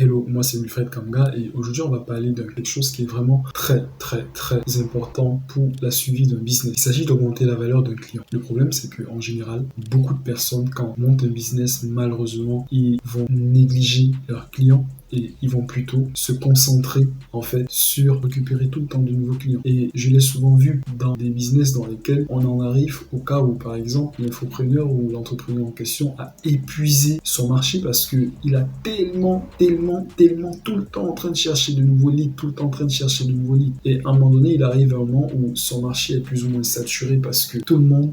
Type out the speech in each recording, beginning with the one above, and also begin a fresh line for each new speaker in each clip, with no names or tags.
Hello, moi c'est Wilfred Kamga et aujourd'hui on va parler de quelque chose qui est vraiment très important pour la suivi d'un business. Il s'agit d'augmenter la valeur d'un client. Le problème c'est qu'en général, beaucoup de personnes quand on monte un business, malheureusement, ils vont négliger leurs clients et ils vont plutôt se concentrer en fait sur récupérer tout le temps de nouveaux clients. Et je l'ai souvent vu dans des business dans lesquels on en arrive au cas où par exemple l'infopreneur ou l'entrepreneur en question a épuisé son marché parce qu'il a tellement tout le temps en train de chercher de nouveaux leads, tout le temps en train de chercher de nouveaux leads. Et à un moment donné, il arrive à un moment où son marché est plus ou moins saturé parce que tout le monde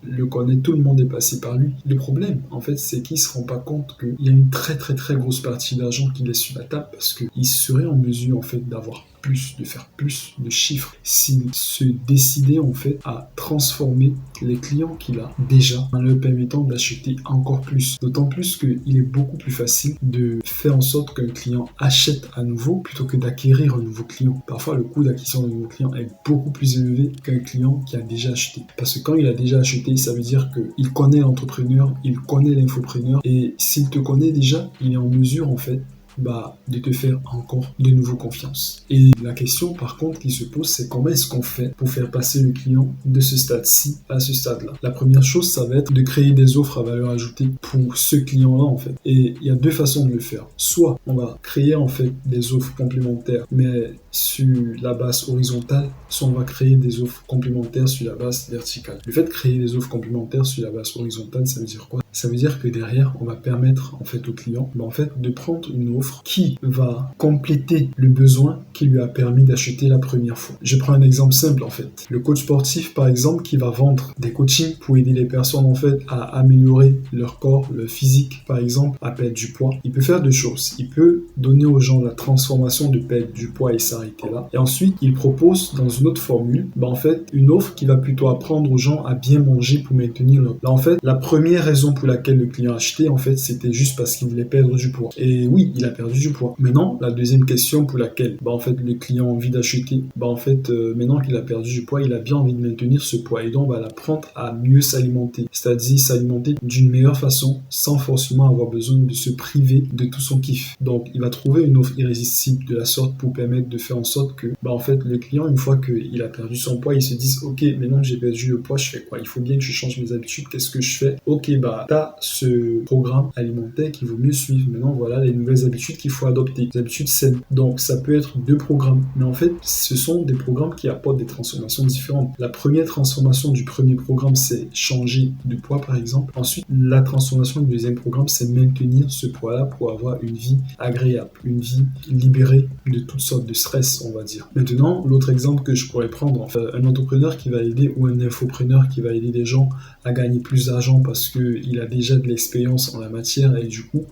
le connaît, tout le monde est passé par lui. Le problème, en fait, c'est qu'il ne se rend pas compte qu'il y a une très grosse partie d'argent qu'il laisse sur la table parce qu'il serait en mesure, en fait, d'avoir plus, de faire plus de chiffres s'il se décidait, en fait, à transformer les clients qu'il a déjà en leur permettant d'acheter encore plus. D'autant plus qu'il est beaucoup plus facile de faire en sorte qu'un client achète à nouveau plutôt que d'acquérir un nouveau client. Parfois, le coût d'acquisition d'un nouveau client est beaucoup plus élevé qu'un client qui a déjà acheté. Parce que quand il a déjà acheté, ça veut dire qu'il connaît l'entrepreneur, il connaît l'infopreneur et s'il te connaît déjà, il est en mesure en fait de te faire encore de nouveau confiance. Et la question par contre qui se pose, c'est comment est-ce qu'on fait pour faire passer le client de ce stade-ci à ce stade-là. La première chose, ça va être de créer des offres à valeur ajoutée pour ce client-là en fait. Et il y a deux façons de le faire. Soit on va créer en fait des offres complémentaires, mais sur la base horizontale, soit on va créer des offres complémentaires sur la base verticale. Le fait de créer des offres complémentaires sur la base horizontale, ça veut dire quoi? Ça veut dire que derrière, on va permettre en fait au client de prendre une offre qui va compléter le besoin qui lui a permis d'acheter la première fois. Je prends un exemple simple en fait. Le coach sportif par exemple qui va vendre des coachings pour aider les personnes en fait à améliorer leur corps, leur physique par exemple, à perdre du poids. Il peut faire deux choses. Il peut donner aux gens la transformation de perdre du poids et s'arrêter là. Et ensuite, il propose dans une autre formule, en fait, une offre qui va plutôt apprendre aux gens à bien manger pour maintenir leur... Là en fait, la première raison pour laquelle le client a acheté, en fait, c'était juste parce qu'il voulait perdre du poids. Et oui, il a perdu du poids. Maintenant, la deuxième question pour laquelle, en fait, le client a envie d'acheter, maintenant qu'il a perdu du poids, il a bien envie de maintenir ce poids. Et donc, on va l'apprendre à mieux s'alimenter. C'est-à-dire s'alimenter d'une meilleure façon, sans forcément avoir besoin de se priver de tout son kiff. Donc, il va trouver une offre irrésistible de la sorte pour permettre de faire en sorte que, en fait, le client, une fois qu'il a perdu son poids, il se dise, ok, maintenant que j'ai perdu le poids, je fais quoi? Il faut bien que je change mes habitudes. Qu'est-ce que je fais? Ok, t'as ce programme alimentaire qu'il vaut mieux suivre. Maintenant, voilà les nouvelles habitudes qu'il faut adopter. Des habitudes saines. Donc, ça peut être deux programmes. Mais en fait, ce sont des programmes qui apportent des transformations différentes. La première transformation du premier programme, c'est changer de poids, par exemple. Ensuite, la transformation du deuxième programme, c'est maintenir ce poids-là pour avoir une vie agréable, une vie libérée de toutes sortes de stress, on va dire. Maintenant, l'autre exemple que je pourrais prendre, enfin, un entrepreneur qui va aider ou un infopreneur qui va aider des gens à gagner plus d'argent parce qu'il a déjà de l'expérience en la matière et du coup,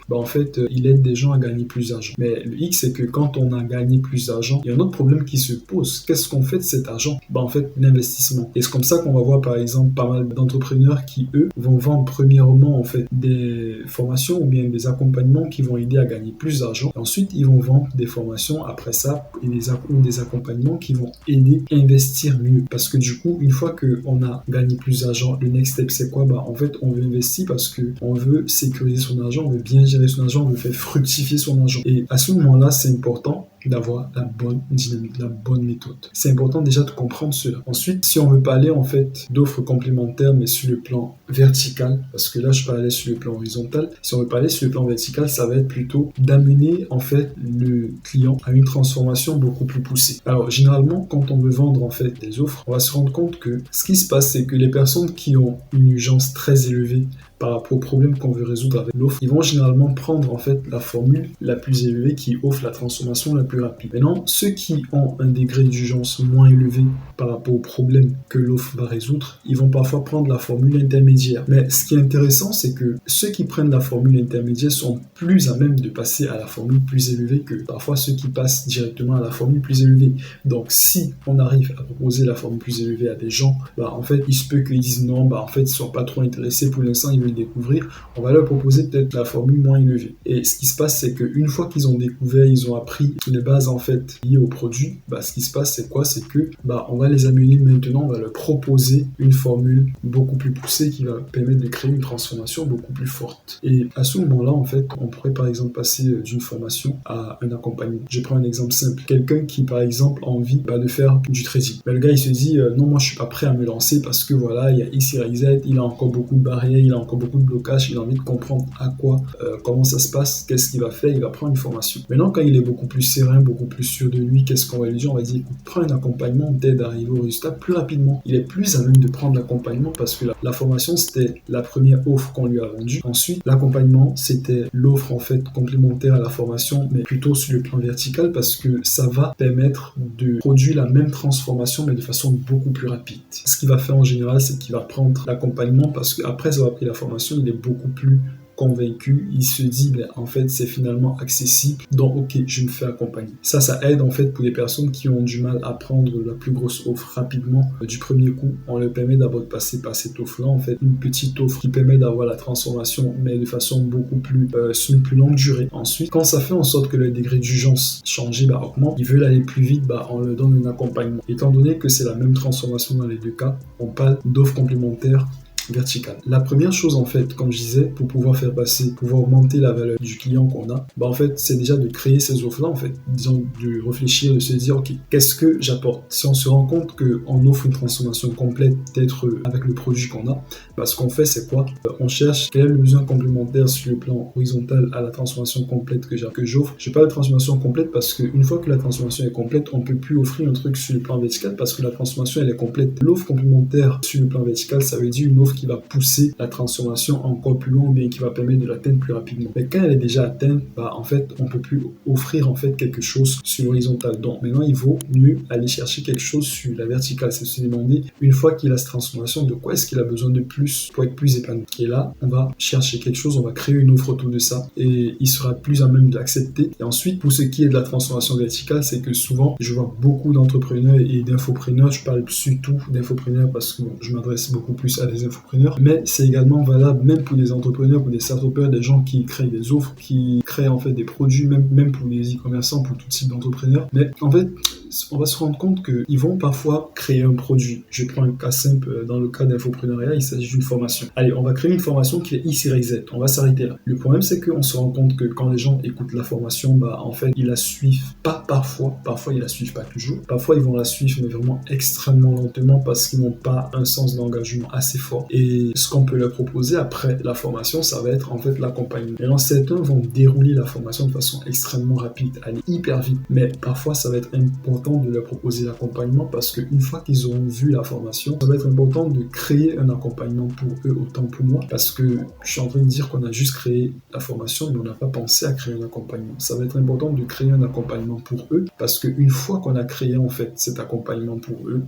il aide des gens à gagner plus d'argent. Mais le hic, c'est que quand on a gagné plus d'argent, il y a un autre problème qui se pose. Qu'est-ce qu'on fait de cet argent? En fait, l'investissement. Et c'est comme ça qu'on va voir, par exemple, pas mal d'entrepreneurs qui, eux, vont vendre premièrement, en fait, des formations ou bien des accompagnements qui vont aider à gagner plus d'argent. Ensuite, ils vont vendre des formations après ça et des accompagnements qui vont aider à investir mieux. Parce que du coup, une fois qu'on a gagné plus d'argent, le next step, c'est quoi? En fait, on veut investir parce qu'on veut sécuriser son argent, on veut bien gérer son argent, on veut faire fructifier son argent. Et à ce moment-là, c'est important d'avoir la bonne dynamique, la bonne méthode. C'est important déjà de comprendre cela. Ensuite, si on veut parler en fait d'offres complémentaires, mais sur le plan vertical, parce que là je parlais sur le plan horizontal, si on veut parler sur le plan vertical, ça va être plutôt d'amener en fait le client à une transformation beaucoup plus poussée. Alors généralement, quand on veut vendre en fait des offres, on va se rendre compte que ce qui se passe, c'est que les personnes qui ont une urgence très élevée par rapport au problème qu'on veut résoudre avec l'offre, ils vont généralement prendre en fait la formule la plus élevée qui offre la transformation la plus rapide. Maintenant, ceux qui ont un degré d'urgence moins élevé par rapport au problème que l'offre va résoudre, ils vont parfois prendre la formule intermédiaire. Mais ce qui est intéressant, c'est que ceux qui prennent la formule intermédiaire sont plus à même de passer à la formule plus élevée que parfois ceux qui passent directement à la formule plus élevée. Donc, si on arrive à proposer la formule plus élevée à des gens, en fait, il se peut qu'ils disent non, en fait, ils sont pas trop intéressés pour l'instant, ils de le découvrir, on va leur proposer peut-être la formule moins élevée. Et ce qui se passe, c'est qu'une fois qu'ils ont découvert, ils ont appris les bases en fait liées au produit, ce qui se passe, c'est quoi? C'est que on va les amener maintenant, on va leur proposer une formule beaucoup plus poussée qui va permettre de créer une transformation beaucoup plus forte. Et à ce moment-là, en fait, on pourrait par exemple passer d'une formation à un accompagnement. Je prends un exemple simple. Quelqu'un qui, par exemple, a envie de faire du trading. Le gars, il se dit, non, moi, je suis pas prêt à me lancer parce que voilà, il y a X, Y, Z, il a encore beaucoup de barrières, il a encore beaucoup de blocages, il a envie de comprendre comment ça se passe, qu'est-ce qu'il va faire, il va prendre une formation. Maintenant, quand il est beaucoup plus serein, beaucoup plus sûr de lui, qu'est-ce qu'on va lui dire? On va dire, écoute, prends un accompagnement, t'aide à arriver au résultat plus rapidement. Il est plus à même de prendre l'accompagnement parce que la formation, c'était la première offre qu'on lui a vendue. Ensuite, l'accompagnement, c'était l'offre en fait complémentaire à la formation, mais plutôt sur le plan vertical parce que ça va permettre de produire la même transformation, mais de façon beaucoup plus rapide. Ce qu'il va faire en général, c'est qu'il va prendre l'accompagnement parce qu'après avoir pris la formation, il est beaucoup plus convaincu, il se dit en fait c'est finalement accessible, donc ok, je me fais accompagner. Ça aide en fait pour les personnes qui ont du mal à prendre la plus grosse offre rapidement du premier coup. On leur permet d'abord de passer par cette offre là, en fait une petite offre qui permet d'avoir la transformation mais de façon beaucoup plus sur une plus longue durée. Ensuite, quand ça fait en sorte que le degré d'urgence change augmente, ils veulent aller plus vite, on leur donne un accompagnement. Étant donné que c'est la même transformation dans les deux cas, on parle d'offres complémentaires verticale. La première chose en fait, comme je disais, pour pouvoir augmenter la valeur du client qu'on a, en fait, c'est déjà de créer ces offres-là, en fait, disons, de réfléchir, de se dire, ok, qu'est-ce que j'apporte? Si on se rend compte qu'on offre une transformation complète, peut-être avec le produit qu'on a, ce qu'on fait, c'est quoi? On cherche quel est le besoin complémentaire sur le plan horizontal à la transformation complète que j'offre. Je parle de transformation complète parce qu'une fois que la transformation est complète, on ne peut plus offrir un truc sur le plan vertical parce que la transformation, elle est complète. L'offre complémentaire sur le plan vertical, ça veut dire une offre qui va pousser la transformation encore plus loin, mais qui va permettre de l'atteindre plus rapidement. Mais quand elle est déjà atteinte, en fait, on peut plus offrir en fait quelque chose sur l'horizontal. Donc maintenant, il vaut mieux aller chercher quelque chose sur la verticale. C'est se demander, une fois qu'il a cette transformation, de quoi est-ce qu'il a besoin de plus pour être plus épanoui. Et là, on va chercher quelque chose, on va créer une offre autour de ça et il sera plus à même de l'accepter. Et ensuite, pour ce qui est de la transformation verticale, c'est que souvent, je vois beaucoup d'entrepreneurs et d'infopreneurs, je parle surtout d'infopreneurs parce que je m'adresse beaucoup plus à des infopreneurs, mais c'est également valable même pour des entrepreneurs, pour des start-upers, des gens qui créent des offres, qui créent en fait des produits, même pour les e-commerçants, pour tout type d'entrepreneurs. Mais en fait, on va se rendre compte qu'ils vont parfois créer un produit. Je prends un cas simple, dans le cas d'infopreneuriat, il s'agit d'une formation. Allez, on va créer une formation qui est X, Y, Z. On va s'arrêter là. Le problème, c'est qu'on se rend compte que quand les gens écoutent la formation, en fait, ils la suivent pas parfois ils la suivent pas toujours. Parfois, ils vont la suivre, mais vraiment extrêmement lentement parce qu'ils n'ont pas un sens d'engagement assez fort. Et ce qu'on peut leur proposer après la formation, ça va être en fait l'accompagnement. Et alors, certains vont dérouler la formation de façon extrêmement rapide, aller hyper vite. Mais parfois, ça va être important de leur proposer l'accompagnement parce qu'une fois qu'ils auront vu la formation, ça va être important de créer un accompagnement pour eux autant pour moi parce que je suis en train de dire qu'on a juste créé la formation mais on n'a pas pensé à créer un accompagnement. Ça va être important de créer un accompagnement pour eux parce qu'une fois qu'on a créé en fait cet accompagnement pour eux,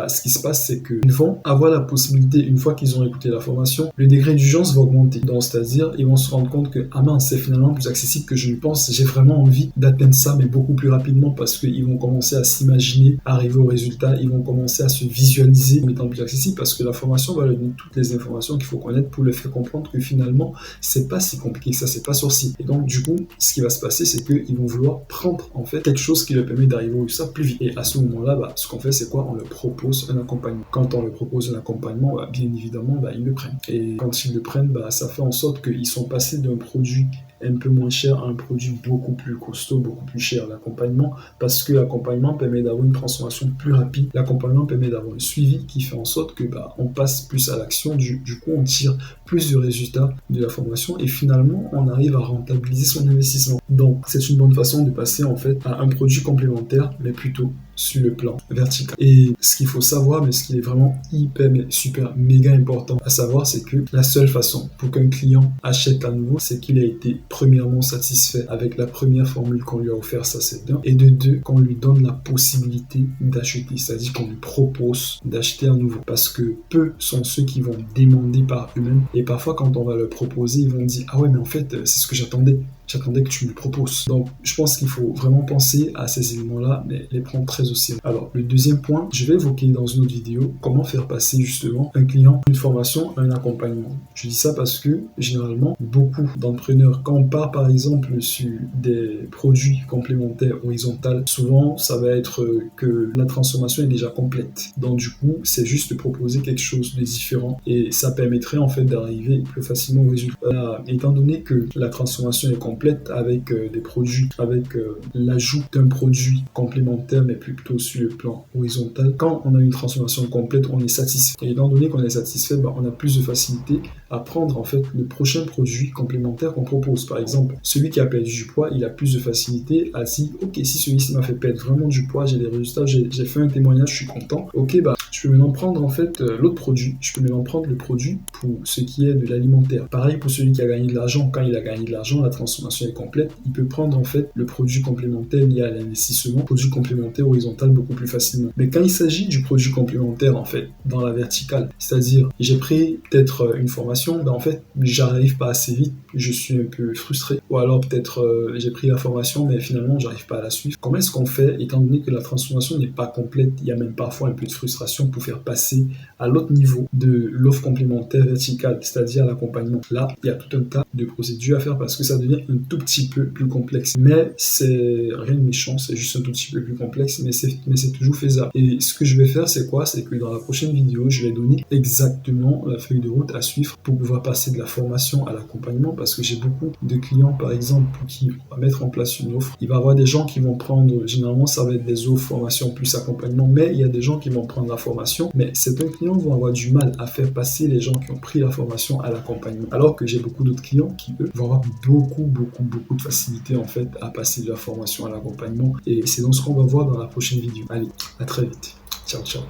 ce qui se passe, c'est qu'ils vont avoir la possibilité, une fois qu'ils ont écouté la formation, le degré d'urgence va augmenter. Donc, c'est-à-dire, ils vont se rendre compte que, c'est finalement plus accessible que je ne pense. J'ai vraiment envie d'atteindre ça, mais beaucoup plus rapidement parce qu'ils vont commencer à s'imaginer arriver au résultat. Ils vont commencer à se visualiser comme étant plus accessible parce que la formation va leur donner toutes les informations qu'il faut connaître pour leur faire comprendre que finalement, c'est pas si compliqué que ça, c'est pas sorcier. Et donc, du coup, ce qui va se passer, c'est qu'ils vont vouloir prendre, en fait, quelque chose qui leur permet d'arriver au résultat plus vite. Et à ce moment-là, ce qu'on fait, c'est quoi? On leur propose un accompagnement. Quand on leur propose un accompagnement, bien évidemment, ils le prennent. Et quand ils le prennent, ça fait en sorte qu'ils sont passés d'un produit un peu moins cher à un produit beaucoup plus costaud, beaucoup plus cher, l'accompagnement, parce que l'accompagnement permet d'avoir une transformation plus rapide. L'accompagnement permet d'avoir un suivi qui fait en sorte que on passe plus à l'action. Du coup, on tire plus de résultats de la formation et finalement, on arrive à rentabiliser son investissement. Donc, c'est une bonne façon de passer en fait à un produit complémentaire, mais plutôt sur le plan vertical. Et ce qu'il faut savoir, mais ce qui est vraiment hyper, super, méga important à savoir, c'est que la seule façon pour qu'un client achète à nouveau, c'est qu'il a été premièrement satisfait avec la première formule qu'on lui a offert, ça c'est bien, et de deux, qu'on lui donne la possibilité d'acheter, c'est-à-dire qu'on lui propose d'acheter à nouveau, parce que peu sont ceux qui vont demander par eux-mêmes, et parfois quand on va leur proposer, ils vont dire « Ah ouais, mais en fait, c'est ce que j'attendais ». j'attendais que tu me proposes. Donc, je pense qu'il faut vraiment penser à ces éléments-là, mais les prendre très au sérieux. Alors, le deuxième point, je vais évoquer dans une autre vidéo comment faire passer justement un client d'une formation à un accompagnement. Je dis ça parce que généralement, beaucoup d'entrepreneurs, quand on part par exemple sur des produits complémentaires horizontaux, souvent ça va être que la transformation est déjà complète. Donc du coup, c'est juste de proposer quelque chose de différent et ça permettrait en fait d'arriver plus facilement au résultat. Étant donné que la transformation est complète avec des produits, avec l'ajout d'un produit complémentaire mais plutôt sur le plan horizontal, quand on a une transformation complète, on est satisfait. Et étant donné qu'on est satisfait, on a plus de facilité à prendre en fait le prochain produit complémentaire qu'on propose. Par exemple, celui qui a perdu du poids, il a plus de facilité à dire ok, si celui-ci m'a fait perdre vraiment du poids, j'ai des résultats, j'ai fait un témoignage, je suis content, ok, je peux maintenant prendre en fait l'autre produit, je peux maintenant prendre le produit pour ce qui est de l'alimentaire. Pareil pour celui qui a gagné de l'argent, quand il a gagné de l'argent, la transformation est complète, il peut prendre en fait le produit complémentaire lié à l'investissement, produit complémentaire horizontal beaucoup plus facilement. Mais quand il s'agit du produit complémentaire en fait, dans la verticale, c'est-à-dire j'ai pris peut-être une formation, en fait j'arrive pas assez vite, je suis un peu frustré, ou alors peut-être j'ai pris la formation mais finalement j'arrive pas à la suivre. Comment est-ce qu'on fait étant donné que la transformation n'est pas complète, il y a même parfois un peu de frustration pour faire passer à l'autre niveau de l'offre complémentaire verticale, c'est-à-dire l'accompagnement. Là, il y a tout un tas de procédures à faire parce que ça devient un tout petit peu plus complexe. Mais c'est rien de méchant, c'est juste un tout petit peu plus complexe, mais c'est toujours faisable. Et ce que je vais faire, c'est quoi? C'est que dans la prochaine vidéo, je vais donner exactement la feuille de route à suivre pour pouvoir passer de la formation à l'accompagnement parce que j'ai beaucoup de clients, par exemple, pour qui on va mettre en place une offre. Il va y avoir des gens qui vont prendre, généralement, ça va être des offres, formation plus accompagnement, mais il y a des gens qui vont prendre la formation, mais certains clients vont avoir du mal à faire passer les gens qui ont pris la formation à l'accompagnement. Alors que j'ai beaucoup d'autres clients qui, eux, vont avoir beaucoup de facilité, en fait, à passer de la formation à l'accompagnement. Et c'est donc ce qu'on va voir dans la prochaine vidéo. Allez, à très vite. Ciao, ciao.